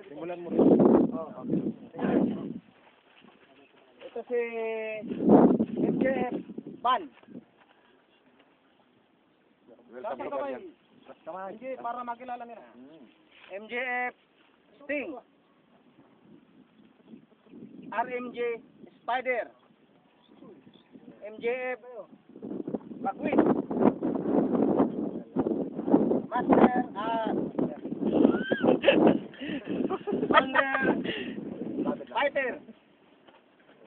Simulan mo rin. Oo. Ito si MJF Ban. Welcome Kamay. Kamay. Hindi, para makilala nila. MJF Sting. RMJ Spider. MJF Bakwin. Master Wonder Fighter.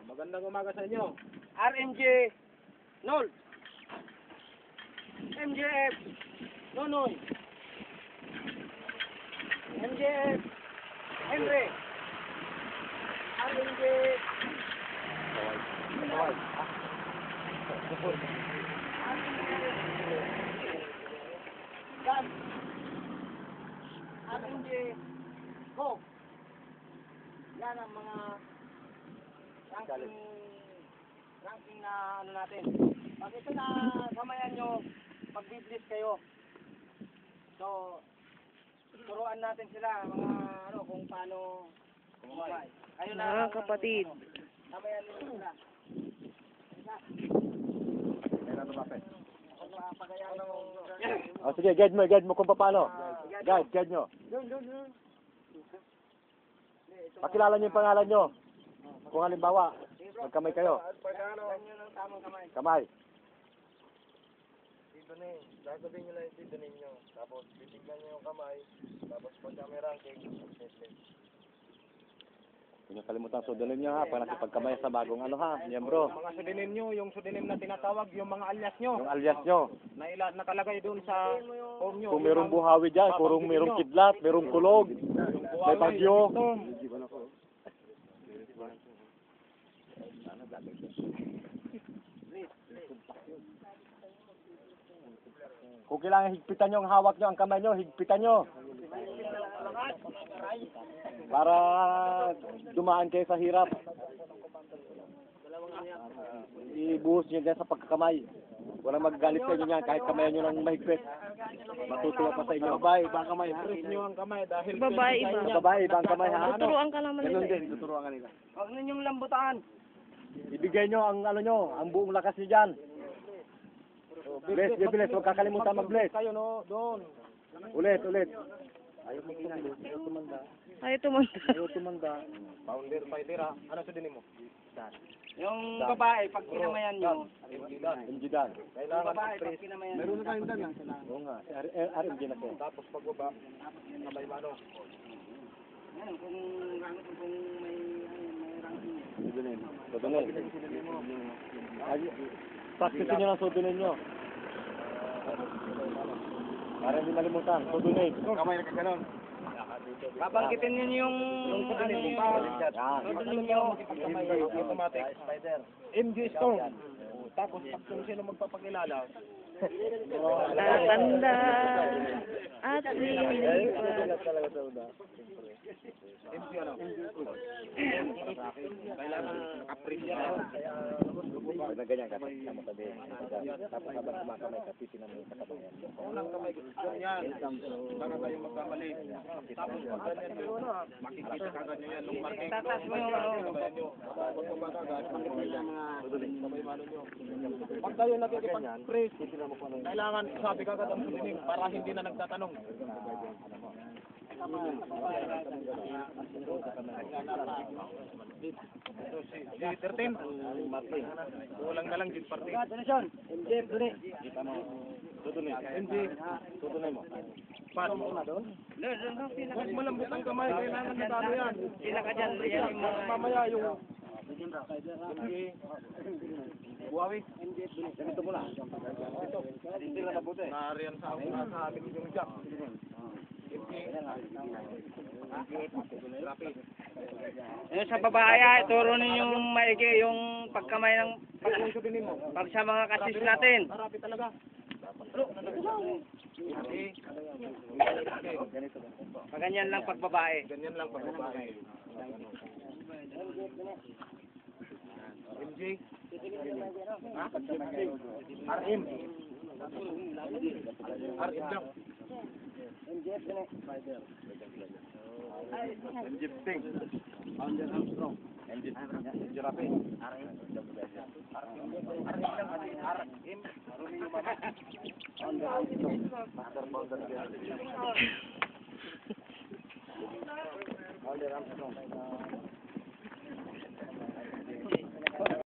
Magandang umaga sa inyo. RMJ Nol. MJF Nonoy. MJF Henry. RMJ Dan. RMJ Go. Yan ang mga ranking na ano natin. Pag ito na gamayan nyo, mag-biblis kayo. So, turuan natin sila mga ano kung paano kumay. Kayo na Mga kapatid. gamayan nyo sila. Oh, sige, guide mo kung paano. Guide nyo. Pakilala nyo yung pangalan nyo. Kung halimbawa, magkamay kayo. Kamay. Sasabihin nyo lang yung sidonin nyo. Tapos, titignan nyo yung kamay. Tapos, pagka may ranking, Huwag nyo kalimutan sudunin nyo ha, pag nakipagkamay sa bagong ano ha, miyembro. mga sudinim nyo, yung sudinim na tinatawag, yung mga alias nyo. Yung alias nyo. Nakalagay doon sa form nyo. Kung merong buhawi dyan, kung merong kidlat, merong kulog, may bagyo. Kung kailangan higpitan nyo ang hawak nyo, ang kamay nyo, higpitan nyo. Para dumaan kayo sa hirap. Ibuhos nyo dyan sa pagkakamay. Walang magagalit sa inyo yan, kahit kamayan nyo ng mahigpit. Matutuwa pa sa inyo. Babae, ibang kamay ha. Press nyo ang kamay dahil Babae iba. Babae, ibang kamay ha. Tuturuan ka naman Ganun nila. din, tuturuan ka nila. Huwag ninyong lambutan. Ibigay nyo ang ano nyo, ang buong lakas nyo dyan. Bless, bless, huwag kakalimutan mag-bless. kayo no, doon. Ulit. Ayaw tumanda. Ayaw tumanda. Founder, fighter ha. Ano sudinim mo? Yung babae, pag kinamayan nyo. Injidan. Yung Kailangan babae, pag i-press. kinamayan nyo. Meron na tayong dan Oo nga, si RMJ na siya. Tapos pagbaba, sabay mano. Yan, kung may ranking. Sudunin. Practice nyo lang sudunin nyo. Para hindi malimutan, sudunin. Kamay na kaganon. Babangkitin nyo yung ano yung sudunin nyo. Automatic. Spider. MG Stone. Tapos pag sino magpapakilala, Tatanda at lilipas. MG ano? Kailangan naka-press. Pag na ganyan ka, tama sabi. Tapos habang kumakamay ka, titinan mo yung katabayan. Unang kamay yan. Para tayo magkamali. Tapos pag ganyan nyo, makikita kagad nyo yan. Nung marking, Tatas mo yung ano. kabayan nyo. Pag kagad, sabay mano nyo. Pag tayo nakikipag-press, kailangan sabi kagad ang sudinim para hindi na nagtatanong. G13, kulang na lang G14. MJF dun eh. MG, tutunay mo. Paano mo na doon? Huwag malambot ang kamay, kailangan na talo yan. Sila ka dyan. Yan yung mga Mamaya yung Buhawi. Ganito mo na. Hindi na nabuti. Nariyan sa amin yung jack. Yung sa babae, turo ninyo yung maigi, yung pagkamay ng pag sa mga kasis natin. Marami talaga. Ganyan lang pag babae. Ganyan lang pag babae. MJ? RM? Arif lang. MJF din eh. MJ Ping. Founder Armstrong. MJ Jirape. Founder Armstrong.